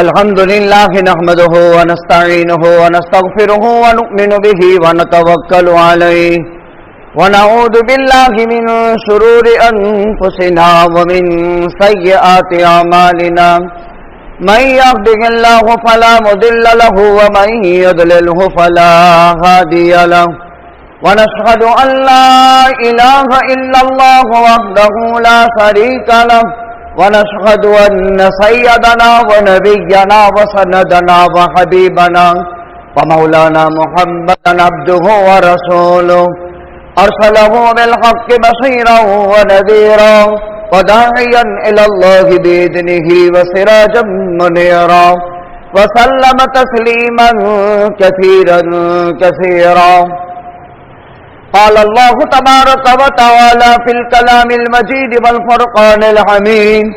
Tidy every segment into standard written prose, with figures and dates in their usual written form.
الحمد لله نحمده ونستعينه ونستغفره ونؤمن به ونتوكل عليه ونعوذ بالله من شرور أنفسنا ومن سيئات أعمالنا من يهده الله فلا مضل له ومن يضلله فلا هادي له ونشهد أن لا إله إلا الله وحده لا شريك له ونشهد أن سيدنا ونبينا وسندنا وحبيبنا ومولانا محمدا عبده ورسوله أرسله بالحق بشيرا ونذيرا وداعيا إلى الله بإذنه وسراجا منيرا وسلم تسليما كثيرا كثيرا. قال الله تبارك وتعالى في الكلام المجيد والفرقان الحميد: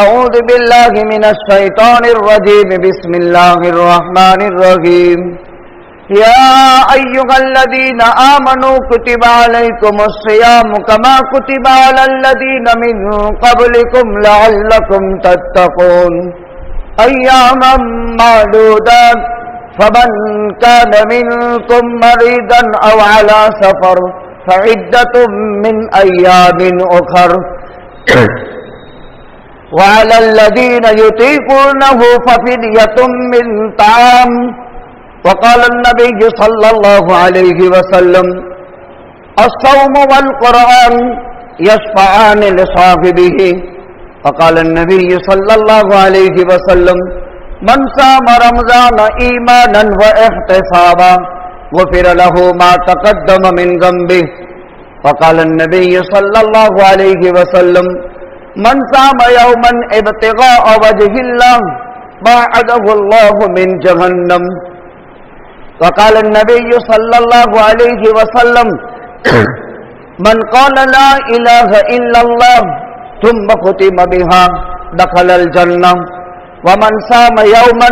أعوذ بالله من الشيطان الرجيم، بسم الله الرحمن الرحيم. يا أيها الذين آمنوا كتب عليكم الصيام كما كتب على الذين من قبلكم لعلكم تتقون أياما معدودات فمن كان منكم مريضا أو على سفر فعدة من أيام أخر وعلى الذين يطيقونه ففدية من طعام. وقال النبي صلى الله عليه وسلم: الصوم والقرآن يشفعان لصاحبه. وقال النبي صلى الله عليه وسلم: من صام رمضان ایمانا واحتسابا غفر له ما تقدم من ذنبه. وقال النبي صلى الله عليه وسلم: من صام يوما ابتغاء وجه الله باعده الله من جهنم. وقال النبي صلى الله عليه وسلم: من قال لا إله إلا الله ثم ختم بها دخل الجنة. ومن صام يوما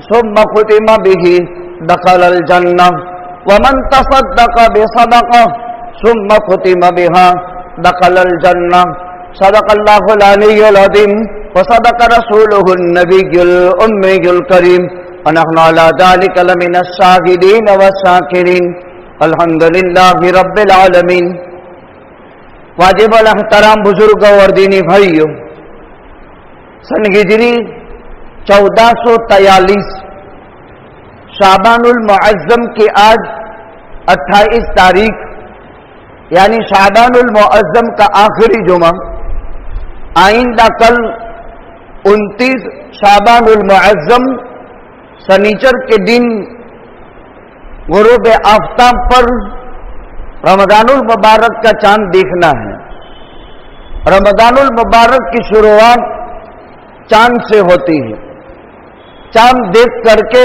ثم ختم به دخل الجنة. ومن تصدق بصدقة ثم ختم بها دخل الجنة. صدق الله العلي العظيم وصدق رسوله النبي الأمي الكريم ونحن على ذلك لمن الشاهدين والشاكرين الحمد لله رب العالمين. واجب الاحترام بزرگوں اور دینی بھائیوں، سن ہجری 1443 شعبان المعظم کی آج 28 تاریخ یعنی شعبان المعظم کا آخری جمعہ، آئندہ کل 29 شعبان المعظم سنیچر کے دن غروب آفتاب پر رمضان المبارک کا چاند دیکھنا ہے. رمضان المبارک کی شروعات چاند سے ہوتی ہے. چاند دیکھ کر کے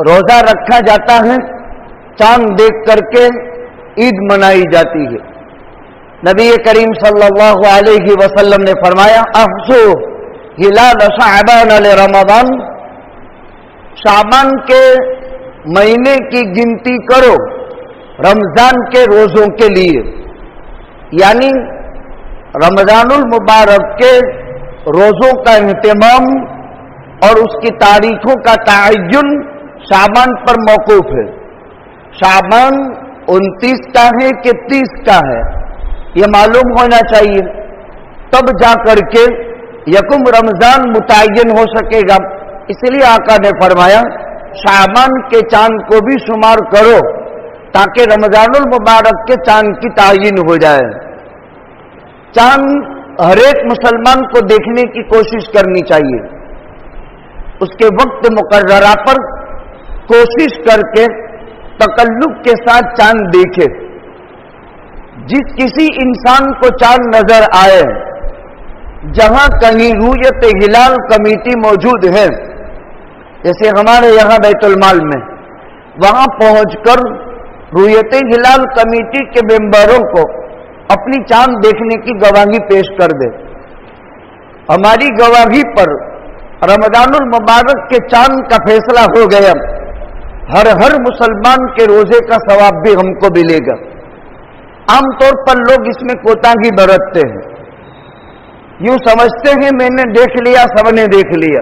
روزہ رکھا جاتا ہے، چاند دیکھ کر کے عید منائی جاتی ہے. نبی کریم صلی اللہ علیہ وسلم نے فرمایا: احصو ہلال شعبان لرمضان، شعبان کے مہینے کی گنتی کرو رمضان کے روزوں کے لیے. یعنی رمضان المبارک کے روزوں کا اہتمام اور اس کی تاریخوں کا تعین شعبان پر موقوف ہے. شعبان 29 کا ہے کہ 30 کا ہے یہ معلوم ہونا چاہیے، تب جا کر کے یکم رمضان متعین ہو سکے گا. اس لیے آقا نے فرمایا شعبان کے چاند کو بھی شمار کرو تاکہ رمضان المبارک کے چاند کی تعین ہو جائے. چاند ہر ایک مسلمان کو دیکھنے کی کوشش کرنی چاہیے. اس کے وقت مقررہ پر کوشش کر کے تکلف کے ساتھ چاند دیکھے. جس کسی انسان کو چاند نظر آئے، جہاں کہیں رؤیت ہلال کمیٹی موجود ہے، جیسے ہمارے یہاں بیت المال میں، وہاں پہنچ کر رؤیت ہلال کمیٹی کے ممبروں کو اپنی چاند دیکھنے کی گواہی پیش کر دے. ہماری گواہی پر رمضان المبارک کے چاند کا فیصلہ ہو گیا، ہر مسلمان کے روزے کا ثواب بھی ہم کو ملے گا. عام طور پر لوگ اس میں کوتاہی برتتے ہیں، یوں سمجھتے ہیں میں نے دیکھ لیا، سب نے دیکھ لیا.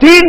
3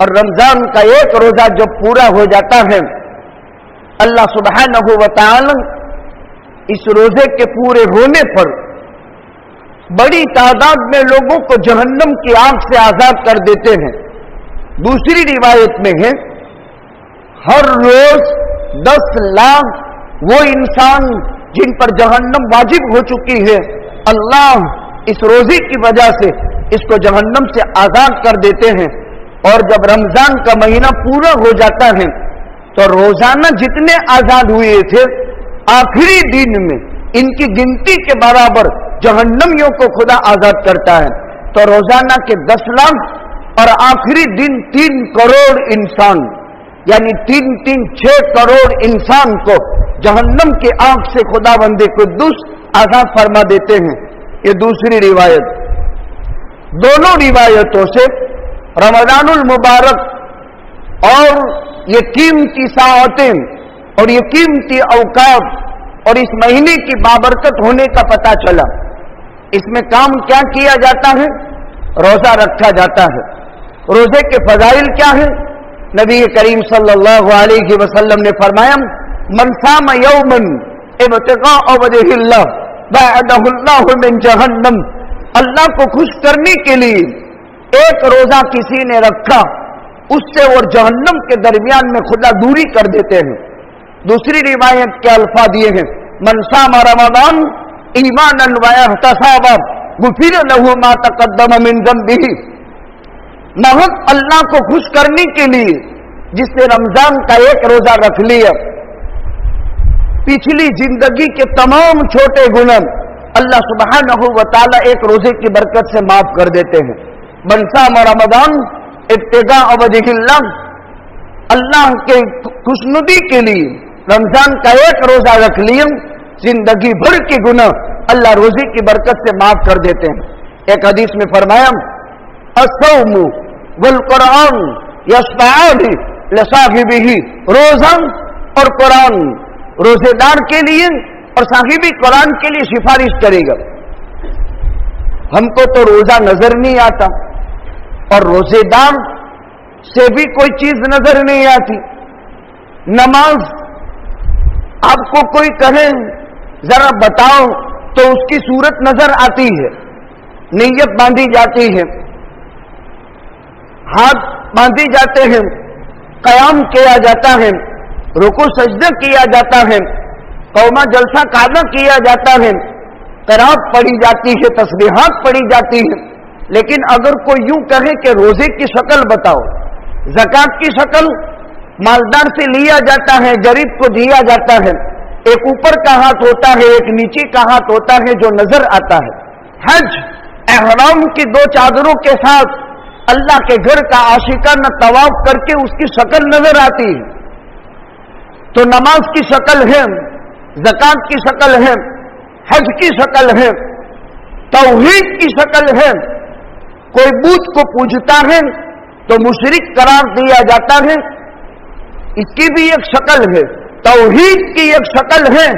اور رمضان کا ایک روزہ جب پورا ہو جاتا ہے، اللہ سبحانہ و تعالی اس روزے کے پورے ہونے پر بڑی تعداد میں لوگوں کو جہنم کی آگ سے آزاد کر دیتے ہیں۔ دوسری روایت میں ہے ہر روز 10 لاکھ وہ انسان جن پر جہنم واجب ہو چکی ہے، اللہ اس روزے کی وجہ سے اس کو جہنم سے آزاد کر دیتے ہیں۔ اور جب رمضان کا مہینہ پورا ہو جاتا ہے تو روزانہ جتنے آزاد ہوئے تھے، آخری دن میں ان کی گنتی کے برابر جہنمیوں کو خدا آزاد کرتا ہے۔ تو روزانہ کے 10 لاکھ اور آخری دن 3 کروڑ انسان، یعنی 6 کروڑ انسان کو جہنم کی آگ سے خدا بند قدوس آزاد فرما دیتے ہیں۔ یہ دوسری روایت۔ دونوں روایتوں سے رمضان المبارک اور یہ قیمتی ساعتیں اور یہ قیمتی اوقات اور اس مہینے کی بابرکت ہونے کا پتہ چلا۔ اس میں کام کیا کیا جاتا ہے؟ روزہ رکھا جاتا ہے۔ روزے کے فضائل کیا ہیں؟ نبی کریم صلی اللہ علیہ وسلم نے فرمایا من صام یوما ابتغاء وجہ اللہ بعدہ اللہ من جہنم، اللہ کو خوش کرنے کے لیے ایک روزہ کسی نے رکھا، اس سے اور جہنم کے درمیان میں خدا دوری کر دیتے ہیں۔ دوسری روایت کے الفاظ یہ ہیں من صام رمضان ایمانا واحتسابا غفر له ما تقدم من ذنبه، محض اللہ کو خوش کرنے کے لیے جس نے رمضان کا ایک روزہ رکھ لیا، پچھلی زندگی کے تمام چھوٹے گناہ اللہ سبحانہ و تعالی ایک روزے کی برکت سے معاف کر دیتے ہیں۔ من صام رمضان ابتغاء وجہ اللہ، اللہ کے خوشنودی کے لیے رمضان کا ایک روزہ رکھ لیا، زندگی بھر کے گناہ اللہ روزے کی برکت سے معاف کر دیتے ہیں۔ ایک حدیث میں فرمایا الصوم والقرآن یشفعان لصاحبہ، روزہ اور قرآن روزے دار کے لیے اور صاحب قرآن کے لیے سفارش کرے گا۔ ہم کو تو روزہ نظر نہیں آتا اور روزے دار سے بھی کوئی چیز نظر نہیں آتی۔ نماز آپ کو کوئی کہے ذرا بتاؤ تو اس کی صورت نظر آتی ہے، نیت باندھی جاتی ہے، ہاتھ باندھی جاتے ہیں، قیام کیا جاتا ہے، رکوع سجدہ کیا جاتا ہے، قومہ جلسہ قعدہ کیا جاتا ہے، قرات پڑھی جاتی ہے، تسبیحات پڑھی جاتی ہے۔ لیکن اگر کوئی یوں کہے کہ روزے کی شکل بتاؤ، زکات کی شکل مالدار سے لیا جاتا ہے، غریب کو دیا جاتا ہے، ایک اوپر کا ہاتھ ہوتا ہے، ایک نیچے کا ہاتھ ہوتا ہے جو نظر آتا ہے۔ حج احرام کی 2 چادروں کے ساتھ اللہ کے گھر کا عاشقانہ طواف کر کے اس کی شکل نظر آتی ہے۔ تو نماز کی شکل ہے، زکات کی شکل ہے، حج کی شکل ہے، توحید کی شکل ہے۔ کوئی بت کو پوجتا ہے تو مشرک قرار دیا جاتا ہے، اس کی بھی ایک شکل ہے، توحید کی ایک شکل ہے،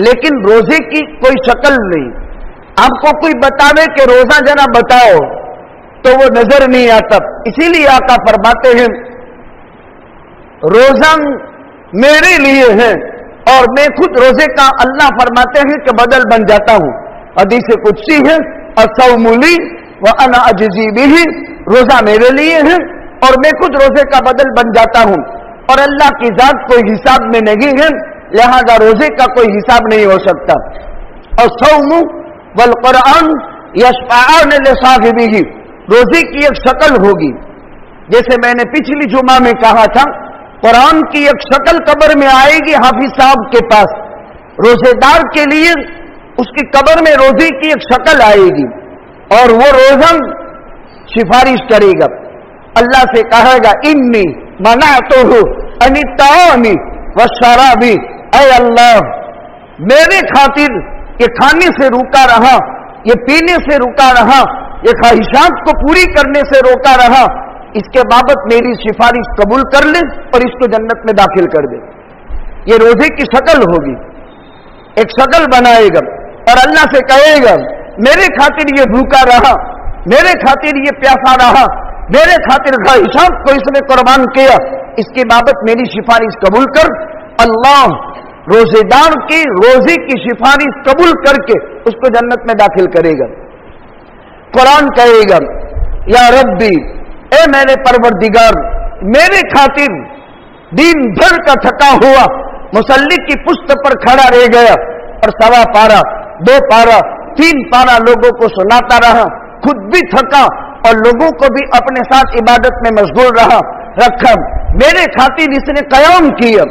لیکن روزے کی کوئی شکل نہیں۔ آپ کو کوئی بتاوے کہ روزہ ذرا بتاؤ تو وہ نظر نہیں آتا۔ اسی لیے آقا فرماتے ہیں روزہ میرے لیے ہے اور میں خود روزے کا اللہ فرماتے ہیں کہ بدل بن جاتا ہوں۔ حدیث قدسی ہے الصوم لی وانا اجزی بہ، روزہ میرے لیے ہے اور میں خود روزے کا بدل بن جاتا ہوں، اور اللہ کی ذات کوئی حساب میں نہیں ہے، لہذا روزے کا کوئی حساب نہیں ہو سکتا۔ الصوم والقرآن یشفعان لصاحبہ، روزے کی ایک شکل ہوگی، جیسے میں نے پچھلی جمعہ میں کہا تھا قرآن کی ایک شکل قبر میں آئے گی حافظ صاحب کے پاس، روزے دار کے لیے اس کی قبر میں روزے کی ایک شکل آئے گی اور وہ روزہ سفارش کرے گا، اللہ سے کہے گا انی منعتہ عن الطعام والشراب، اے اللہ میرے خاطر یہ کھانے سے روکا رہا، یہ پینے سے روکا رہا، یہ خواہشات کو پوری کرنے سے روکا رہا، اس کے بابت میری سفارش قبول کر لے اور اس کو جنت میں داخل کر دے۔ یہ روزے کی شکل ہوگی، ایک شکل بنائے گا اور اللہ سے کہے گا میرے خاطر یہ بھوکا رہا، میرے خاطر یہ پیاسا رہا، میرے خاطر خواہشات کو اس نے قربان کیا، اس کی بابت میری سفارش قبول کر۔ اللہ روزے دار کی روزے کی سفارش قبول کر کے اس کو جنت میں داخل کرے گا۔ قرآن کہے گا یا ربی، اے میرے پروردگار، میرے خاطر دن بھر کا تھکا ہوا مصلی کی پشت پر کھڑا رہ گیا اور 1.25 پارا 2 پارا 3 پارا لوگوں کو سناتا رہا، خود بھی تھکا اور لوگوں کو بھی اپنے ساتھ عبادت میں مشغول رکھا۔ میرے خاطر اس نے قیام کیا،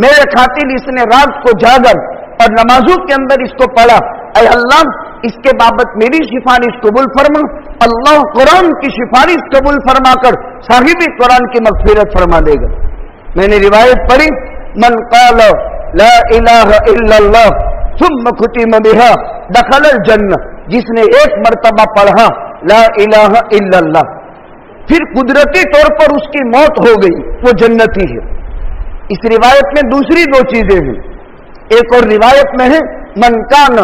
میرے خاطر اس نے رات کو جاگا اور نمازوں کے اندر اس کو پڑھا۔ اے اللہ، اس کے بابت میری سفارش قبول فرما۔ اللہ قرآن کی سفارش قبول فرما کر صاحب قرآن کی مغفرت فرما دے گا۔ میں نے روایت پڑھی، من قال لا الہ الا اللہ ثم ختم بها دخل الجنہ، جس نے ایک مرتبہ پڑھا لا الہ الا اللہ، پھر قدرتی طور پر اس کی موت ہو گئی، وہ جنتی ہے۔ اس روایت میں دوسری 2 چیزیں ہیں۔ ایک اور روایت میں ہے من کان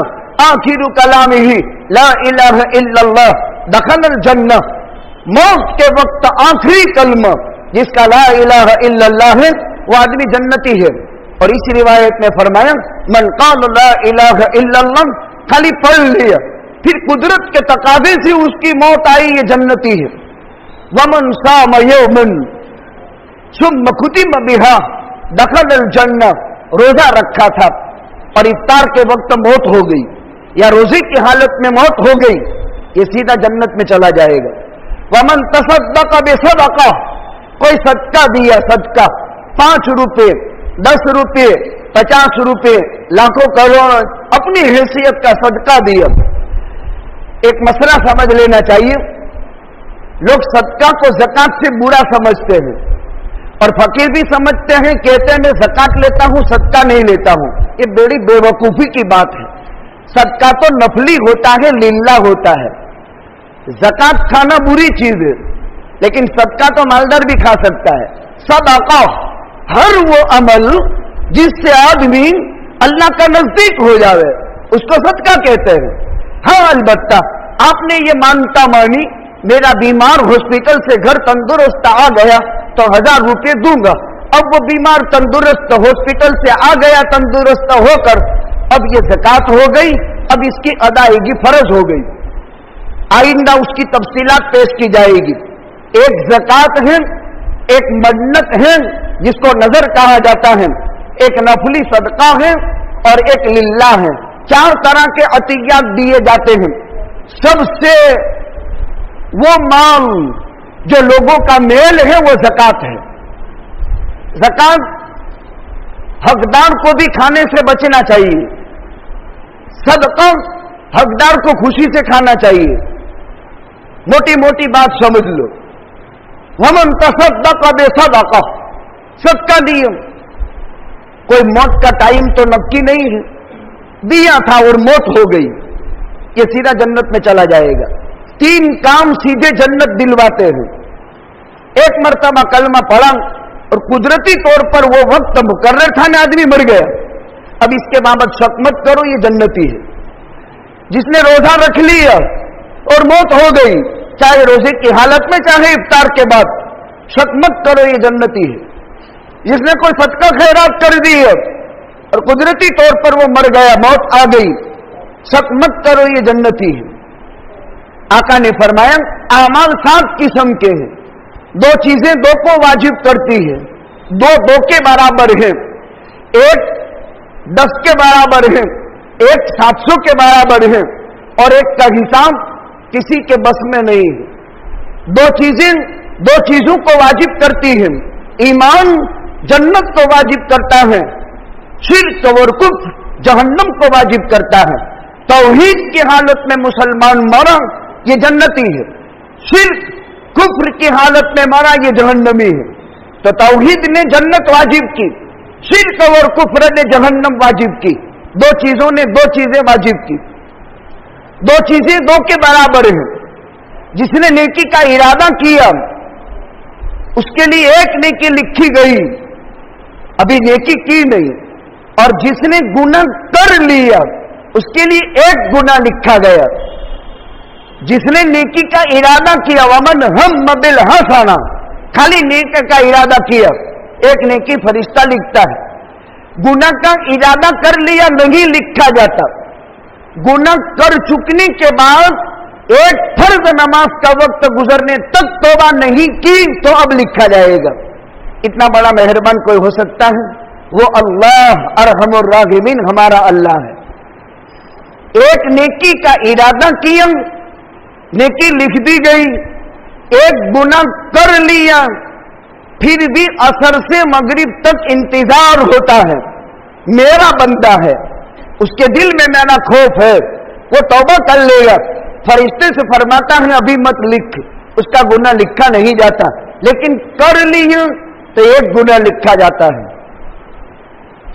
آخر کلامہ لا الہ الا اللہ دخل الجنہ، موت کے وقت آخری کلمہ جس کا لا الہ الا اللہ ہے وہ آدمی جنتی ہے۔ اور اس روایت میں فرمایا من قال لا الہ الا اللہ، خالی پڑھ لیا پھر قدرت کے تقاضے سے اس کی موت آئی، یہ جنتی ہے۔ ومن صام یوما ثم ختم بها دخل الجنہ، روزہ رکھا تھا اور افطار کے وقت موت ہو گئی یا روزے کی حالت میں موت ہو گئی، یہ سیدھا جنت میں چلا جائے گا۔ ومن تصدق بصدقہ، کوئی صدقہ دیا، صدقہ 5 روپے 10 روپے 50 روپے لاکھوں کروڑ اپنی حیثیت کا صدقہ دیا۔ ایک مسئلہ سمجھ لینا چاہیے، لوگ صدقہ کو زکات سے برا سمجھتے ہیں اور فقیر بھی سمجھتے ہیں، کہتے ہیں میں زکات لیتا ہوں صدقہ نہیں لیتا ہوں۔ یہ بڑی بے وقوفی کی بات ہے۔ صدقہ تو نفلی ہوتا ہے، للہ ہوتا ہے۔ زکات کھانا بری چیز ہے، لیکن صدقہ تو مالدار بھی کھا سکتا ہے۔ صدقہ ہر وہ عمل جس سے آدمی اللہ کا نزدیک ہو جاوے اس کو صدقہ کہتے ہیں۔ ہاں البتہ آپ نے یہ مانتا مانی، میرا بیمار ہاسپٹل سے گھر تندرست آ گیا تو 1000 روپے دوں گا۔ اب وہ بیمار تندرست ہاسپٹل سے آ گیا تندرست ہو کر، اب یہ زکات ہو گئی، اب اس کی ادائیگی فرض ہو گئی، آئندہ اس کی تفصیلات پیش کی جائے گی۔ ایک زکات ہے، ایک منت ہے جس کو نظر کہا جاتا ہے، ایک نفلی صدقہ ہے اور ایک للہ ہے۔ 4 طرح کے عطیات دیے جاتے ہیں۔ سب سے وہ مال جو لوگوں کا میل ہے وہ زکات ہے۔ زکات حقدار کو بھی کھانے سے بچنا چاہیے، صدقہ حقدار کو خوشی سے کھانا چاہیے۔ موٹی موٹی بات سمجھ لو، ومن تصدق بصدقہ، صدقہ دیا، کوئی موت کا ٹائم تو نکی نہیں ہے، دیا تھا اور موت ہو گئی، یہ سیدھا جنت میں چلا جائے گا۔ 3 کام سیدھے جنت دلواتے ہیں۔ ایک مرتبہ کلمہ پڑھا اور قدرتی طور پر وہ وقت مقرر تھا نہ، آدمی مر گیا، اب اس کے بابت شک مت کرو، یہ جنتی ہے۔ جس نے روزہ رکھ لیا اور موت ہو گئی، چاہے روزے کی حالت میں چاہے افطار کے بعد، شک مت کرو یہ جنتی ہے۔ جس نے کوئی صدقہ خیرات کر دی اور قدرتی طور پر وہ مر گیا، موت آ گئی، شک مت کرو یہ جنتی ہے۔ آقا نے فرمایا اعمال 7 قسم کے ہیں، 2 چیزیں 2 کو واجب کرتی ہے، 2 کے برابر ہے، ایک 10 کے برابر ہے، ایک 700 کے برابر ہے اور ایک کا حساب کسی کے بس میں نہیں ہے۔ 2 چیزوں کو واجب کرتی ہیں، ایمان جنت کو واجب کرتا ہے، شرک اور کفر جہنم کو واجب کرتا ہے۔ توحید کی حالت میں مسلمان مرا یہ جنتی ہے، شرک کفر کی حالت میں مرا یہ جہنمی ہے۔ تو توحید نے جنت واجب کی، شرک اور کفر نے جہنم واجب کی۔ 2 چیزوں نے 2 چیزیں واجب کی، 2 چیزیں 2 کے برابر ہیں۔ جس نے نیکی کا ارادہ کیا اس کے لیے ایک نیکی لکھی گئی، ابھی نیکی کی نہیں، اور جس نے گناہ کر لیا اس کے لیے ایک گناہ لکھا گیا۔ جس نے نیکی کا ارادہ کیا ومن ہم بالحسنہ خالی نیکی کا ارادہ کیا ایک نیکی فرشتہ لکھتا ہے. گناہ کا ارادہ کر لیا نہیں لکھا جاتا. گناہ کر چکنے کے بعد ایک فرض نماز کا وقت گزرنے تک توبہ نہیں کی تو اب لکھا جائے گا. اتنا بڑا مہربان کوئی ہو سکتا ہے؟ وہ اللہ ارحم الراحمین ہمارا اللہ ہے. ایک نیکی کا ارادہ کیا نیکی لکھ دی گئی. ایک گناہ کر لیا پھر بھی عصر سے مغرب تک انتظار ہوتا ہے. میرا بندہ ہے اس کے دل میں میرا خوف ہے وہ توبہ کر لے گا. فرشتے سے فرماتا ہے ابھی مت لکھ. اس کا گناہ لکھا نہیں جاتا لیکن کر لیا تو ایک گناہ لکھا جاتا ہے.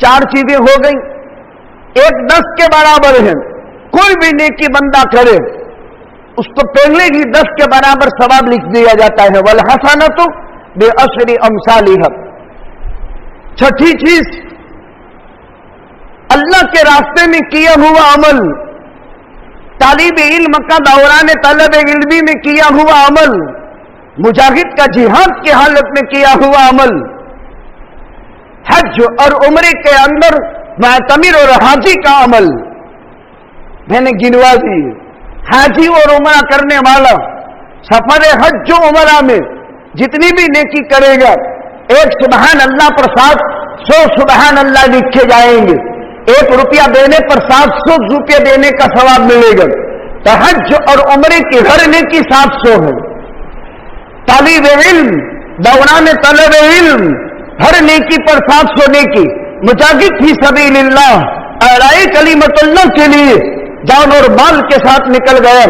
4 چیزیں ہو گئی. ایک 10 کے برابر ہے. کوئی بھی نیکی بندہ کرے اس کو پہلے ہی 10 کے برابر ثواب لکھ دیا جاتا ہے. والحسنۃ بعشر امثالها. چھٹی چیز اللہ کے راستے میں کیا ہوا عمل. طالب علم کا دوران طلب علمی میں کیا ہوا عمل. مجاہد کا جہاد کی حالت میں کیا ہوا عمل. حج اور عمرے کے اندر معتمر اور حاجی کا عمل میں نے گنوا دی. حاجی اور عمرہ کرنے والا سفر حج جو عمرہ میں جتنی بھی نیکی کرے گا ایک سبحان اللہ پر 700 سبحان اللہ لکھے جائیں گے. 1 روپیہ دینے پر 700 روپیہ دینے کا ثواب ملے گا. تو حج اور عمرے کی ہر نیکی 700 ہے. طالب علم دوران طلب علم ہر نیکی پر 700 نیکی. مجاہد فی سبیل اللہ اعلاء کلمت اللہ کے لیے جان اور مال کے ساتھ نکل گیا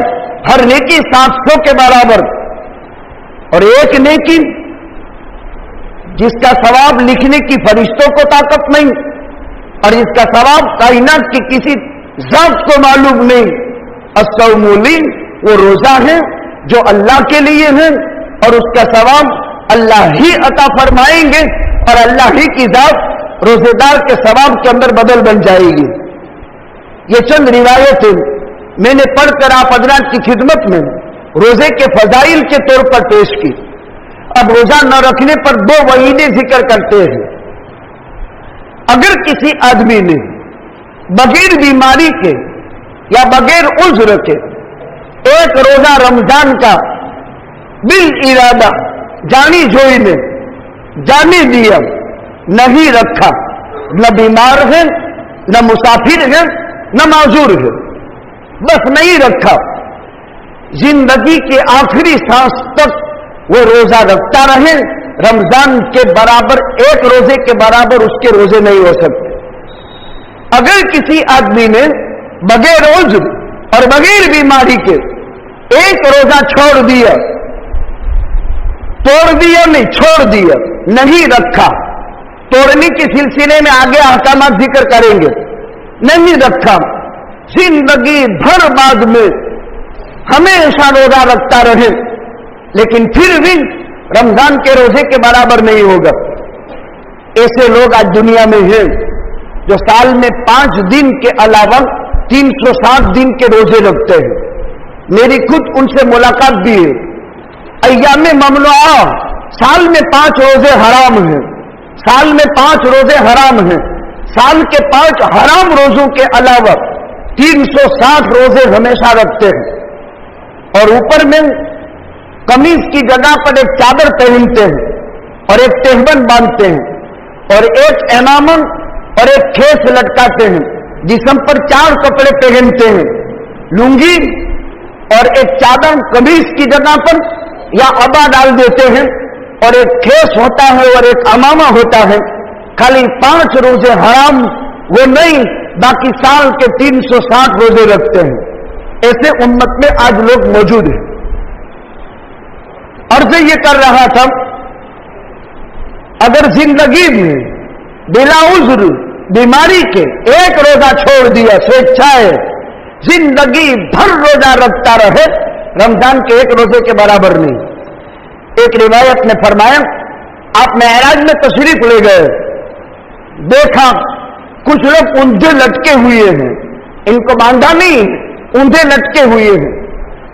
ہر نیکی 700 کے برابر. اور ایک نیکی جس کا ثواب لکھنے کی فرشتوں کو طاقت نہیں اور جس کا ثواب کائنات کی کسی ذات کو معلوم نہیں. الصوم لی وہ روزہ ہے جو اللہ کے لیے ہے اور اس کا ثواب اللہ ہی عطا فرمائیں گے اور اللہ ہی کی ذات روزے دار کے ثواب کے اندر بدل بن جائے گی. یہ چند روایتیں میں نے پڑھ کر آپ حضرات کی خدمت میں روزے کے فضائل کے طور پر پیش کی. اب روزہ نہ رکھنے پر 2 وعیدیں ذکر کرتے ہیں. اگر کسی آدمی نے بغیر بیماری کے یا بغیر عذر کے ایک روزہ رمضان کا بالارادہ جانی جوئی میں جانے دیا نہیں رکھا نہ بیمار ہے نہ مسافر ہے نہ معذور ہے بس نہیں رکھا زندگی کے آخری سانس تک وہ روزہ رکھتا رہے رمضان کے برابر ایک روزے کے برابر اس کے روزے نہیں ہو سکتے. اگر کسی آدمی نے بغیر عذر اور بغیر بیماری کے ایک روزہ چھوڑ دیا توڑ دیا نہیں چھوڑ دیا نہیں رکھا توڑنے کے سلسلے میں آگے احکامات ذکر کریں گے نہیں رکھا زندگی بھر بعد میں ہمیشہ روزہ رکھتا رہے لیکن پھر بھی رمضان کے روزے کے برابر نہیں ہوگا. ایسے لوگ آج دنیا میں ہیں جو سال میں 5 دن کے علاوہ 360 دن کے روزے رکھتے ہیں. میری خود ان سے ملاقات بھی ہے. ایام ممنوعہ سال میں 5 روزے حرام ہیں. سال میں 5 روزے حرام ہیں. سال کے 5 حرام روزوں کے علاوہ 360 روزے ہمیشہ رکھتے ہیں اور اوپر میں قمیض کی جگہ پر ایک چادر پہنتے ہیں اور ایک تہبند باندھتے ہیں اور ایک امامن اور ایک کھیس لٹکاتے ہیں. جسم پر 4 کپڑے پہنتے ہیں لنگی اور ایک چادر قمیض کی جگہ پر یا عبا ڈال دیتے ہیں اور ایک کھیس ہوتا ہے اور ایک امامہ ہوتا ہے. خالی 5 روزے حرام وہ نہیں باقی سال کے 360 روزے رکھتے ہیں. ایسے امت میں آج لوگ موجود ہیں. عرض یہ کر رہا تھا اگر زندگی میں بلا عذر بیماری کے ایک روزہ چھوڑ دیا سویچھائے زندگی بھر روزہ رکھتا رہے رمضان کے ایک روزے کے برابر نہیں. ایک روایت نے فرمایا آپ معراج میں تشریف لے گئے دیکھا کچھ لوگ اندھے لٹکے ہوئے ہیں ان کو باندھا نہیں اندھے لٹکے ہوئے ہیں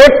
1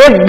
1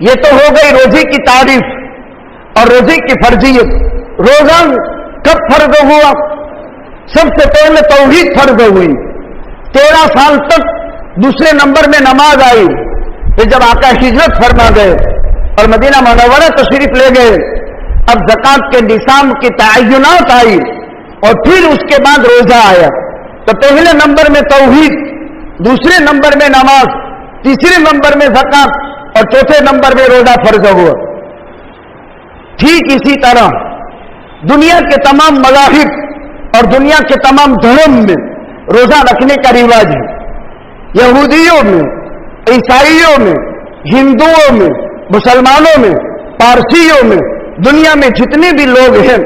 یہ تو ہو گئی روزے کی تعریف اور روزے کی فرضیت. روزہ کب فرض ہوا؟ سب سے پہلے توحید فرض ہوئی. 13 سال تک دوسرے نمبر میں نماز آئی. پھر جب آقا ہجرت فرما گئے اور مدینہ منورہ تشریف لے گئے، اب زکات کے نصاب کی تعینات آئی اور پھر اس کے بعد روزہ آیا. تو پہلے نمبر میں توحید، دوسرے نمبر میں نماز، تیسرے نمبر میں زکات اور چوتھے نمبر میں روزہ فرض ہوا. ٹھیک اسی طرح دنیا کے تمام مذاہب اور دنیا کے تمام دھرم میں روزہ رکھنے کا رواج ہے. یہودیوں میں، عیسائیوں میں، ہندوؤں میں، مسلمانوں میں، پارسیوں میں، دنیا میں جتنے بھی لوگ ہیں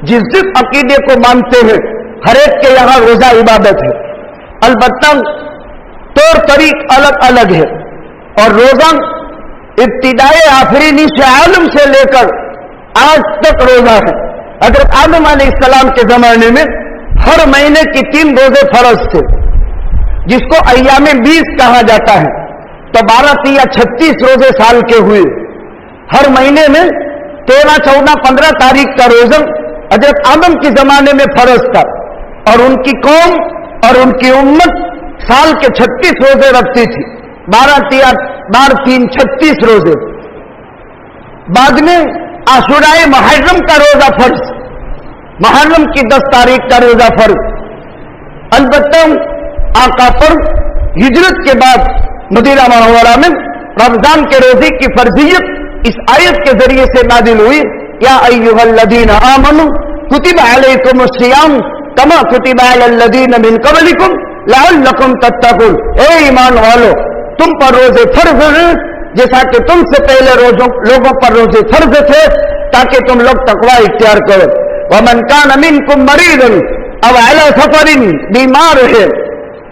جس جس عقیدے کو مانتے ہیں، ہر ایک کے یہاں روزہ عبادت ہے. البتہ طور طریق الگ الگ ہے. اور روزہ ابتدائے آفرینی سے عالم سے لے کر آج تک روزہ ہے. حضرت آدم علیہ السلام کے زمانے میں ہر مہینے کی 3 روزے فرض تھے، جس کو ایام 20 کہا جاتا ہے. تو 12 یا 36 روزے سال کے ہوئے. ہر مہینے میں 13، 14، 15 تاریخ کا روزہ حضرت آدم کے زمانے میں فرض تھا، اور ان کی قوم اور ان کی امت سال کے 36 روزے رکھتی تھی. 12 3 36 روزے. بعد میں عاشورائے محرم کا روزہ فرض، محرم کی 10 تاریخ کا روزہ فرض. البتہ آقا پر ہجرت کے بعد مدینہ منورہ میں رمضان کے روزے کی فرضیت اس آیت کے ذریعے سے نازل ہوئی. یا ایھا الذین آمنوا کتب علیکم الصیام کما کتب علی الذین من قبلکم لعلکم تتقون. اے ایمان والو، تم پر روزے فرض ہیں جیسا کہ تم سے پہلے لوگوں پر روزے فرض تھے تاکہ تم لوگ تقوی اختیار کرو. ومن کان منکم مریضا او علی سفر، بیمار ہے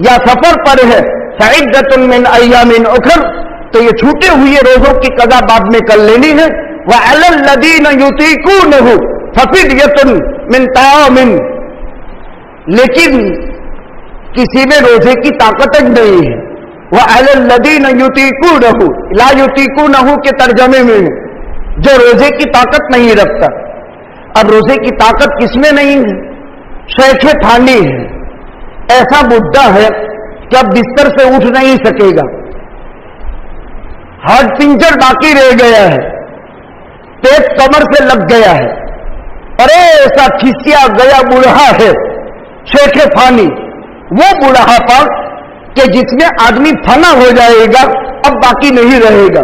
یا سفر پر ہے، فعدۃ من ایام اخر، تو یہ چھوٹے ہوئے روزوں کی قضا بعد میں کر لینی ہے. وعلی الذین یطیقونہ ففدیۃ من طعام، لیکن کسی میں روزے کی طاقت نہیں ہے. وعلی الذین یطیقونہ، لا یطیقونہ کے ترجمے میں جو روزے کی طاقت نہیں رکھتا. اب روزے کی طاقت کس میں نہیں ہے؟ شیخ تھانی ہے، ایسا بڈھا ہے کہ اب بستر سے اٹھ نہیں سکے گا، ہارٹ پنچر باقی رہ گیا ہے، پیٹ کمر سے لگ گیا ہے، اور ایسا کھسیا گیا بوڑھا ہے شیخ فانی. وہ بوڑھاپا کہ جس میں آدمی فنا ہو جائے گا، اب باقی نہیں رہے گا.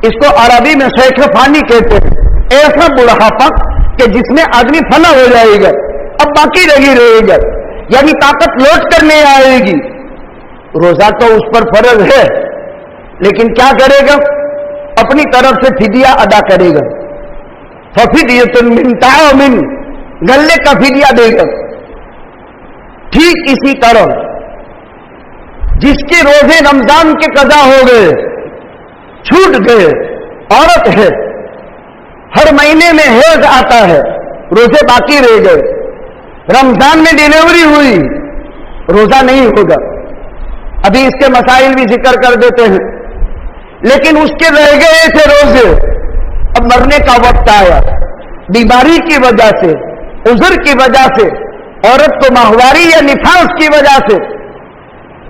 اس کو عربی میں شیخ فانی کہتے ہیں. ایسا بوڑھاپا کہ جس میں آدمی فنا ہو جائے گا، اب باقی نہیں رہے گا، یعنی طاقت لوٹ کر نہیں آئے گی. روزہ تو اس پر فرض ہے، لیکن کیا کرے گا؟ اپنی طرف سے فدیہ ادا کرے گا. ففدیۃ من طعام، غلے کا فدیہ دے گا. ٹھیک اسی طرح جس کے روزے رمضان کے قضا ہو گئے، چھوٹ گئے، عورت ہے، ہر مہینے میں حیض آتا ہے، روزے باقی رہ گئے، رمضان میں ڈیلیوری ہوئی، روزہ نہیں ہوگا. ابھی اس کے مسائل بھی ذکر کر دیتے ہیں. لیکن اس کے رہ گئے تھے روزے، اب مرنے کا وقت آیا، بیماری کی وجہ سے، عذر کی وجہ سے، عورت کو ماہواری یا نفاس کی وجہ سے،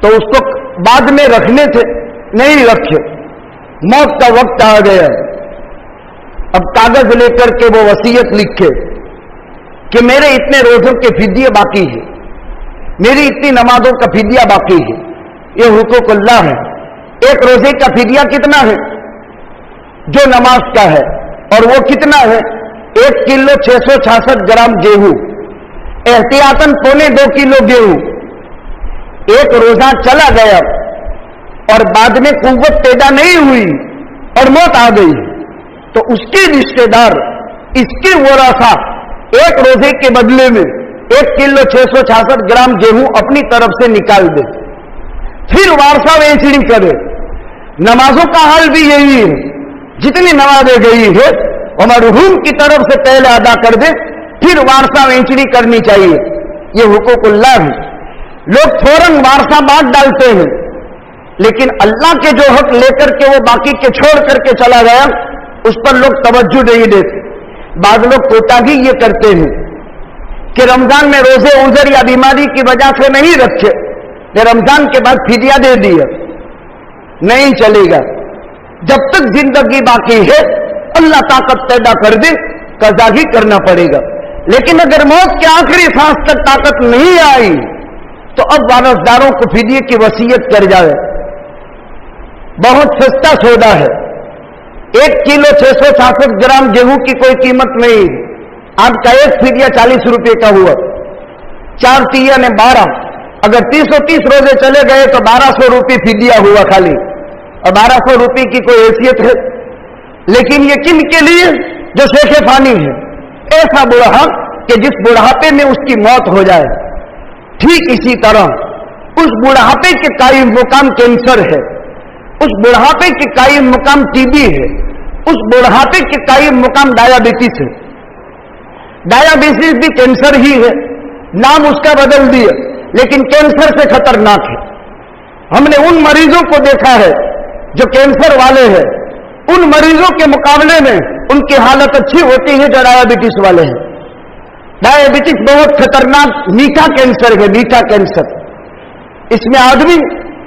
تو اس کو بعد میں رکھنے تھے، نہیں رکھے. موت کا وقت آ گیا. اب کاغذ لے کر کے وہ وصیت لکھے کہ میرے اتنے روزوں کے فدیے باقی ہیں، میری اتنی نمازوں کا فدیہ باقی ہے. یہ حقوق اللہ ہے. ایک روزے کا فدیہ کتنا ہے؟ جو نماز کا ہے. اور وہ کتنا ہے؟ 1 کلو 666 گرام گیہوں، احتیاطاً 2.25 کلو گیہوں. ایک روزہ چلا گیا اور بعد میں قوت پیدا نہیں ہوئی اور موت آ گئی، تو اس کے رشتے دار، اس کے ورثہ ایک روزے کے بدلے میں 1 کلو 666 گرام گیہوں اپنی طرف سے نکال دے، پھر وارثہ وینچڑی کرے. نمازوں کا حال بھی یہی ہے. جتنی نمازیں گئی ہے وہ مرحوم کی طرف سے پہلے ادا کر دے، پھر وارثہ وینچڑی کرنی چاہیے. یہ حقوق اللہ ہے. لوگ فوراً وارثہ بانٹ ڈالتے ہیں، لیکن اللہ کے جو حق لے کر کے وہ باقی کے چھوڑ کر کے چلا گیا، اس پر لوگ توجہ نہیں دیتے۔ بعض لوگ کوتاہی یہ کرتے ہیں کہ رمضان میں روزے عذر یا بیماری کی وجہ سے نہیں رکھے، کہ رمضان کے بعد فدیہ دے دیا۔ نہیں چلے گا، جب تک زندگی باقی ہے اللہ طاقت پیدا کر دے قضا ہی کرنا پڑے گا۔ لیکن اگر موت کے آخری سانس تک طاقت نہیں آئی تو اب وارثداروں کو فدیے کی وصیت کر جائے۔ بہت سستا سودا ہے، 1 کلو 666 گرام گیہوں کی کوئی قیمت نہیں، آپ کا ایک فدیہ 40 روپے کا ہوا، 4 تیہ نے 12، اگر 330 روزے چلے گئے تو 1200 روپے فدیہ ہوا خالی، اور 1200 روپے کی کوئی حیثیت ہے؟ لیکن یہ کن کے لیے؟ جو شیخ فانی ہے، ایسا بوڑھا کہ جس بڑھاپے میں اس کی موت ہو جائے۔ ٹھیک اسی طرح اس بڑھاپے کے قائم مقام کینسر ہے، اس بڑھاپے کے قائم مقام ٹی بی ہے، اس بڑھاپے کے قائم مقام ڈائبٹیز ہے۔ ڈائبٹیز بھی کینسر ہی ہے، نام اس کا بدل دیا، لیکن کینسر سے خطرناک ہے۔ ہم نے ان مریضوں کو دیکھا ہے جو کینسر والے ہیں، ان مریضوں کے مقابلے میں ان کی حالت اچھی ہوتی ہے جو ڈائبٹیز والے ہیں۔ ڈائبٹیز بہت خطرناک میٹھا کینسر ہے، میٹھا کینسر۔ اس میں آدمی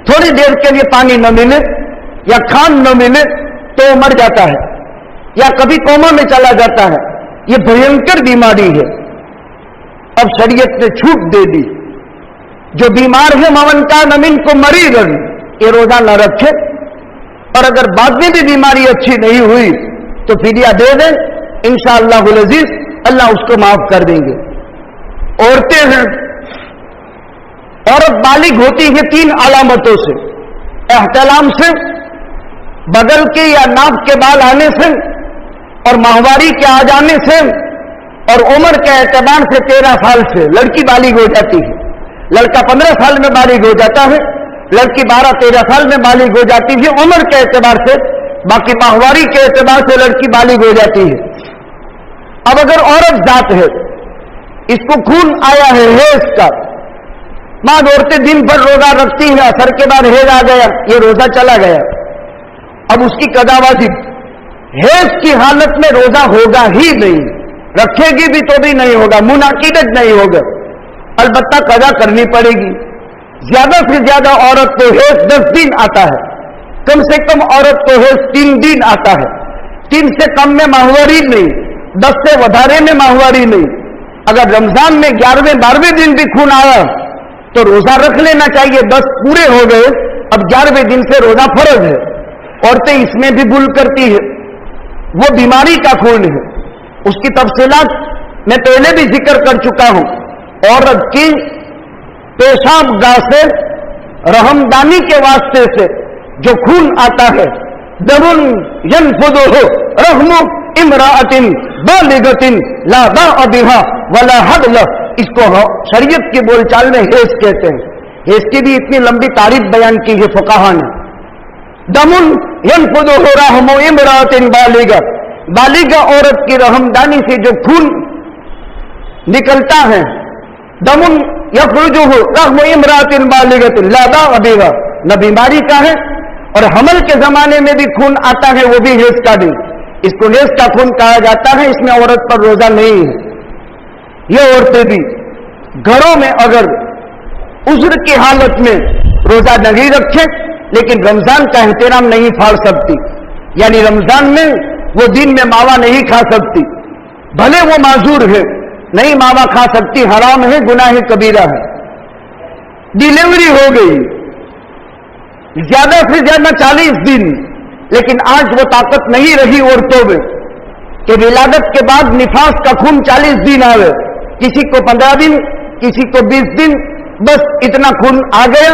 تھوڑی دیر کے لیے پانی نہ ملے یا کھان نہ ملے تو وہ مر جاتا ہے یا کبھی کوما میں چلا جاتا ہے۔ یہ بھینکر بیماری ہے۔ اب شریعت نے چھوٹ دے دی، جو بیمار ہے ممن کان منکم مریضا، یہ روزہ نہ رکھے، اور اگر بعد میں بھی بیماری اچھی نہیں ہوئی تو فدیہ دے دیں، انشاءاللہ العزیز اللہ اس کو معاف کر دیں گے۔ عورتیں ہیں، عورت بالغ ہوتی ہے 3 علامتوں سے: احتلام سے، بغل کے یا ناک کے بال آنے سے، اور ماہواری کے آ جانے سے، اور عمر کے اعتبار سے 13 سال سے لڑکی بالغ ہو جاتی ہے۔ لڑکا 15 سال میں بالغ ہو جاتا ہے، لڑکی 12-13 سال میں بالغ ہو جاتی ہے عمر کے اعتبار سے، باقی ماہواری کے اعتبار سے لڑکی بالغ ہو جاتی ہے۔ اب اگر عورت ذات ہے، اس کو خون آیا ہے حیض کا، بعض عورتیں دن بھر روزہ رکھتی ہیں، اثر کے بعد حیض آ گیا، یہ روزہ چلا گیا، اب اس کی قضا واجب۔ حیض کی حالت میں روزہ ہوگا ہی نہیں، رکھے گی بھی تو بھی نہیں ہوگا، منعقدت نہیں ہوگا، البتہ قضا کرنی پڑے گی۔ زیادہ سے زیادہ عورت کو حیض 10 دن آتا ہے، کم سے کم عورت کو حیض 3 دن آتا ہے، 3 سے کم میں ماہواری نہیں، 10 سے وڈارے میں ماہواری نہیں۔ اگر رمضان میں 11ویں 12ویں دن بھی خون آیا تو روزہ رکھ لینا چاہیے، 10 پورے ہو گئے، اب 11ویں دن سے روزہ فرض ہے۔ عورتیں اس میں بھی بھول کرتی ہے، وہ بیماری کا خون ہے، اس کی تفصیلات میں پہلے بھی ذکر کر چکا ہوں۔ عورت کی پیشاب گاہ سے رحمدانی کے واسطے سے جو خون آتا ہے، دم ينفضه رحم امرأة بالغة لا باء بها ولا حبل، اس کو شریعت کی بول چال میں حیض کہتے ہیں۔ حیض کی بھی اتنی لمبی تعریف بیان کی ہے فقہا نے۔ دم ينفضه رحم امرأة بالغة، بالغہ عورت کی رحمدانی سے جو خون نکلتا ہے، دم یخرجہ رحم امرأة بالغة لا باء بها، نہ بیماری کا ہے، اور حمل کے زمانے میں بھی خون آتا ہے، وہ بھی حیض کا بھی، اس کو حیض کا خون کہا جاتا ہے، اس میں عورت پر روزہ نہیں ہے۔ یہ عورتیں بھی گھروں میں اگر عذر کی حالت میں روزہ نہیں رکھے لیکن رمضان کا احترام نہیں پھاڑ سکتی، یعنی رمضان میں وہ دن میں ماوا نہیں کھا سکتی، بھلے وہ معذور ہے، نہیں ماوا کھا سکتی، حرام ہے، گناہ کبیرہ ہے۔ ڈیلیوری ہو گئی زیادہ سے زیادہ 40 دن، لیکن آج وہ طاقت نہیں رہی عورتوں میں کہ ولادت کے بعد نفاس کا خون 40 دن آئے، کسی کو 15 دن، کسی کو 20 دن، بس اتنا خون آ گیا۔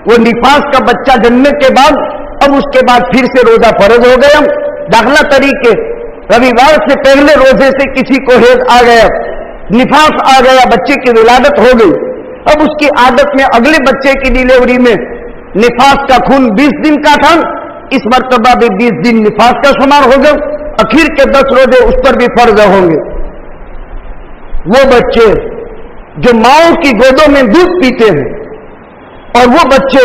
وہ نفاس کا بچہ جننے کے بعد اب اس کے بعد پھر سے روزہ فرض ہو گیا۔ داخلہ طریقے رویوار سے پہلے روزے سے کسی کو حیض آ گیا، نفاس آ گیا، بچے کی ولادت ہو گئی، اب اس کی عادت میں اگلے بچے کی ڈیلیوری میں نفاس کا خون 20 دن کا تھا، اس مرتبہ بھی 20 دن نفاس کا شمار ہوگا، اخیر کے 10 روزے اس پر بھی فرض ہوں گے۔ وہ بچے جو ماؤں کی گودوں میں دودھ پیتے ہیں اور وہ بچے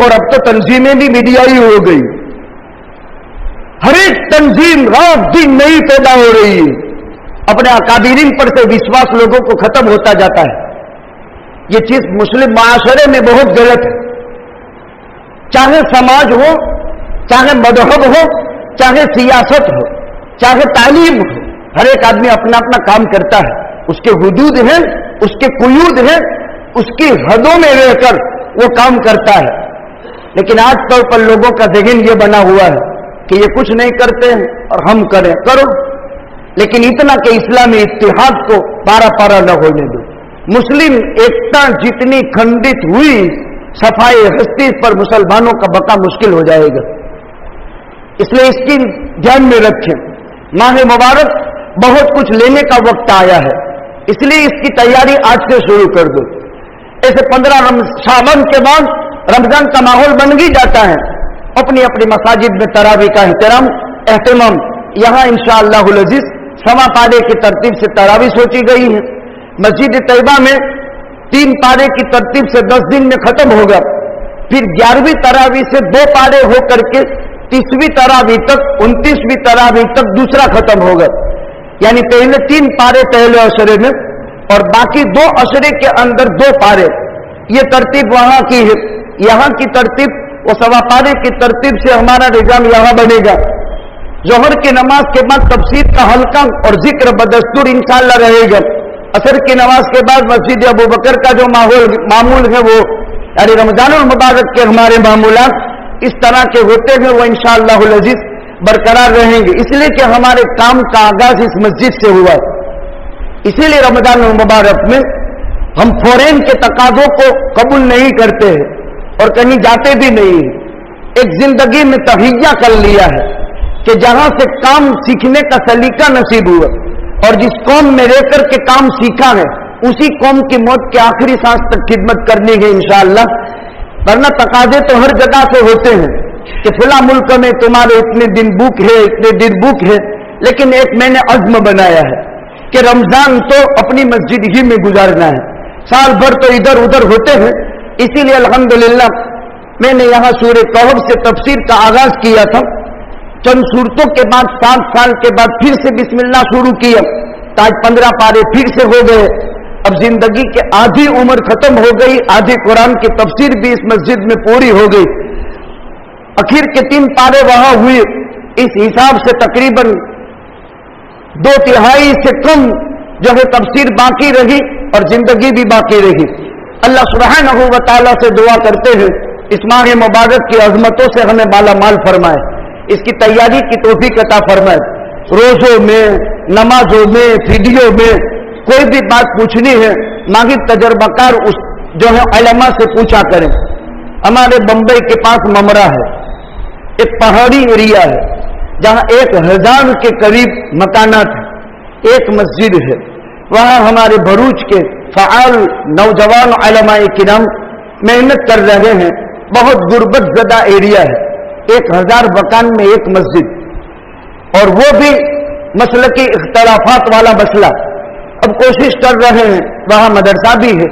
اور اب تو تنظیمیں بھی میڈیائی ہو گئی. ہر ایک تنظیم رات دن نئی پیدا ہو رہی ہے. اپنے اکابرین پر سے وشواس لوگوں کو ختم ہوتا جاتا ہے. یہ چیز مسلم معاشرے میں بہت غلط ہے. چاہے سماج ہو, چاہے مذہب ہو, چاہے سیاست ہو, چاہے تعلیم ہو, ہر ایک آدمی اپنا اپنا کام کرتا ہے. اس کے حدود ہیں, اس کے قیود ہیں, اس کی حدوں میں رہ کر وہ کام کرتا ہے. لیکن آج طور پر لوگوں کا ذہن یہ بنا ہوا ہے کہ یہ کچھ نہیں کرتے ہیں اور ہم کریں. کرو, لیکن اتنا کہ اسلامی اتحاد کو پارا پارا نہ ہونے دو. مسلم ایکتا جتنی کھنڈت ہوئی, صفائی ہستی پر مسلمانوں کا بقا مشکل ہو جائے گا. اس لیے اس کی دھیان میں رکھیں. ماہ مبارک بہت کچھ لینے کا وقت آیا ہے, اس لیے اس کی تیاری آج سے شروع کر دو. ایسے 15 شعبان کے بعد رمضان کا ماحول بن ہی جاتا ہے. اپنی اپنی مساجد میں تراویح کا اہتمام. یہاں انشاءاللہ العزیز سوا پارے کی ترتیب سے تراویح سوچی گئی ہے. مسجد طیبہ میں 3 پارے کی ترتیب سے 10 دن میں ختم ہوگا. پھر 11ویں تراویح سے 2 پارے ہو کر کے 30ویں تراویح تک, 29ویں تراویح تک دوسرا ختم ہوگا. یعنی پہلے 3 پارے پہلے عشرے میں اور باقی 2 عشرے کے اندر 2 پارے. یہ ترتیب وہاں کی ہے. یہاں کی ترتیب وہ سوا پارے کی ترتیب سے ہمارا نظام یہاں بنے گا. ظہر کی نماز کے بعد تفسیر کا حلقہ اور ذکر بدستور انشاءاللہ رہے گا. عصر کی نماز کے بعد مسجد ابو بکر کا جو معمول ہے وہ, یعنی رمضان المبارک کے ہمارے معمولات اس طرح کے ہوتے ہیں, وہ انشاءاللہ العزیز برقرار رہیں گے. اس لیے کہ ہمارے کام کا آغاز اس مسجد سے ہوا ہے. اسی لیے رمضان المبارک میں ہم فورین کے تقاضوں کو قبول نہیں کرتے ہیں اور کہیں جاتے بھی نہیں. ایک زندگی میں تہیہ کر لیا ہے کہ جہاں سے کام سیکھنے کا سلیقہ نصیب ہوا اور جس قوم میں رہ کر کے کام سیکھا ہے اسی قوم کی موت کے آخری سانس تک خدمت کرنی ہے انشاءاللہ. ورنہ تقاضے تو ہر جگہ سے ہوتے ہیں کہ فلاں ملک میں تمہارے اتنے دن بھوک ہے, اتنے دن بھوک ہے. لیکن ایک میں نے عزم بنایا ہے کہ رمضان تو اپنی مسجد ہی میں گزارنا ہے. سال بھر تو ادھر ادھر ہوتے ہیں. اسی لیے الحمدللہ میں نے یہاں سورہ کہف سے تفسیر کا آغاز کیا تھا. چند صورتوں کے بعد 7 سال کے بعد پھر سے بسم اللہ شروع کیا. آج 15 پارے پھر سے ہو گئے. اب زندگی کے آدھی عمر ختم ہو گئی, آدھی قرآن کی تفسیر بھی اس مسجد میں پوری ہو گئی. اخیر کے 3 پارے وہاں ہوئے. اس حساب سے تقریباً 2/3 سے کم جو ہے تفسیر باقی رہی اور زندگی بھی باقی رہی. اللہ سبحانہ و تعالیٰ سے دعا کرتے ہیں اس ماہ مبارک کی عظمتوں سے ہمیں بالا مال فرمائے, اس کی تیاری کی توفیق عطا فرمائے. روزوں میں, نمازوں میں, فیڈیو میں کوئی بھی بات پوچھنی ہے ماہر تجربہ کار جو ہے علماء سے پوچھا کریں. ہمارے بمبئی کے پاس ممرا ہے, ایک پہاڑی ایریا ہے جہاں 1000 کے قریب مکانات ہیں, ایک مسجد ہے. وہاں ہمارے بھروچ کے فعال نوجوان علماء کرام محنت کر رہے ہیں. بہت غربت زدہ ایریا ہے, 1000 مکان میں ایک مسجد, اور وہ بھی مسلکی اختلافات والا مسئلہ. اب کوشش کر رہے ہیں, وہاں مدرسہ بھی ہے.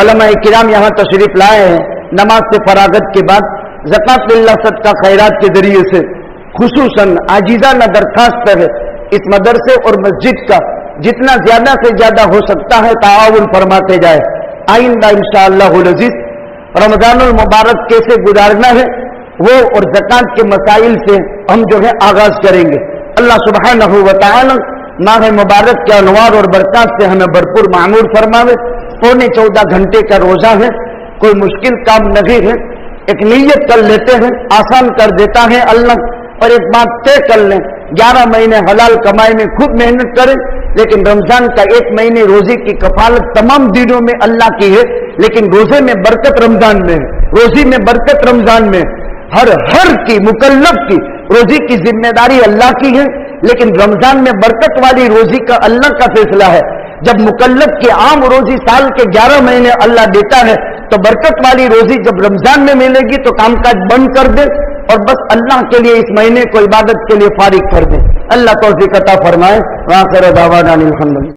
علماء کرام یہاں تشریف لائے ہیں. نماز سے فراغت کے بعد زکات للہ صدقہ خیرات کے ذریعے سے خصوصاً عاجزانہ درخواست ہے اس مدرسے اور مسجد کا جتنا زیادہ سے زیادہ ہو سکتا ہے تعاون فرماتے جائے. آئندہ انشاءاللہ العزیز رمضان المبارک کیسے گزارنا ہے وہ اور زکات کے مسائل سے ہم جو ہے آغاز کریں گے. اللہ سبحانہ و تعالی ماہ مبارک کے انوار اور برکات سے ہمیں بھرپور معمور فرماوے. 14.25 گھنٹے کا روزہ ہے, کوئی مشکل کام نہیں ہے. ایک نیت کر لیتے ہیں, آسان کر دیتا ہے اللہ. اور ایک بات طے کر لیں, 11 مہینے حلال کمائی میں خوب محنت کریں, لیکن رمضان کا 1 مہینے روزے کی کفالت تمام دنوں میں اللہ کی ہے, لیکن روزے میں برکت رمضان میں ہے, روزی میں برکت رمضان میں. ہر کی مکلف کی روزی کی ذمہ داری اللہ کی ہے, لیکن رمضان میں برکت والی روزی کا اللہ کا فیصلہ ہے. جب مکلف کی عام روزی سال کے 11 مہینے اللہ دیتا ہے, تو برکت والی روزی جب رمضان میں ملے گی تو کام کاج بند کر دے اور بس اللہ کے لیے اس مہینے کو عبادت کے لیے فارغ کر دیں. اللہ توفیق عطا فرمائے. وآخر دعوانا الحمدللہ.